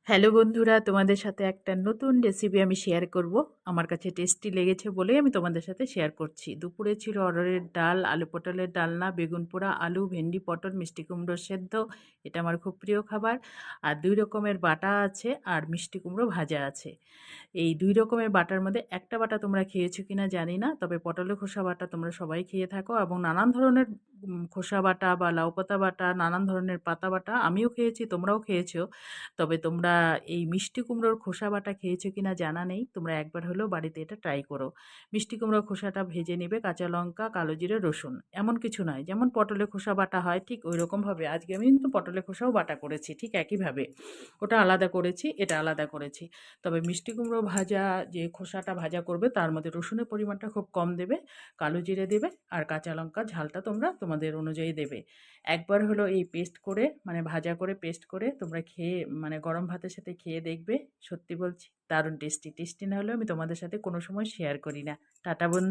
Hello বন্ধুরা, তোমাদের সাথে একটা নতুন রেসিপি আমি শেয়ার করব। আমার কাছে টেস্টি লেগেছে বলেই আমি তোমাদের সাথে শেয়ার করছি। দুপুরে ছিল অরহরের ডাল, আলু পটলের ডালনা, বেগুন পোড়া, আলু, ভেন্ডি, পটল, মিষ্টি কুমড়ো সেদ্ধ। এটা আমার খুব প্রিয় খাবার। আর 2 রকমের বাটা আছে আর মিষ্টি কুমড়ো ভাজা আছে। এই 2 রকমের বাটার মধ্যে একটা বাটা তোমরা খেয়েছো কিনা জানি না, তবে পটলের খোসা বাটা তোমরা সবাই খেয়ে থাকো এবং নানান ধরনের খোসা বাটা বা লাউ পাতা বাটা, নানান ধরনের পাতা বাটা আমিও খেয়েছি, তোমরাও খেয়েছো। তবে তোমরা এই মিষ্টি কুমড়োর খোসা বাটা খেয়েছো কিনা জানা নেই। তোমরা একবার হলেও বাড়িতে এটা ট্রাই করো। মিষ্টি কুমড়োর খোসাটা ভেজে নেবে, কাঁচা লঙ্কা, কালো জিরে, রসুন, এমন কিছু নয়। যেমন পটলের খোসা বাটা হয় ঠিক ওই রকমভাবে আজকে আমি কিন্তু পটলের খোসাও বাটা করেছি, ঠিক একইভাবে। ওটা আলাদা করেছি, এটা আলাদা করেছি। তবে মিষ্টি কুমড়ো ভাজা, যে খোসাটা ভাজা করবে তার মধ্যে রসুনের পরিমাণটা খুব কম দেবে, কালো জিরে দেবে আর কাঁচা লঙ্কা ঝালটা তোমরা তোমাদের অনুযায়ী দেবে। একবার হলো এই পেস্ট করে, মানে ভাজা করে পেস্ট করে তোমরা খেয়ে, মানে গরম ভাতের সাথে খেয়ে দেখবে। সত্যি বলছি দারুণ টেস্টি। টেস্টি না হলেও আমি তোমাদের সাথে কোনো সময় শেয়ার করি না। টাটা বন্ধু।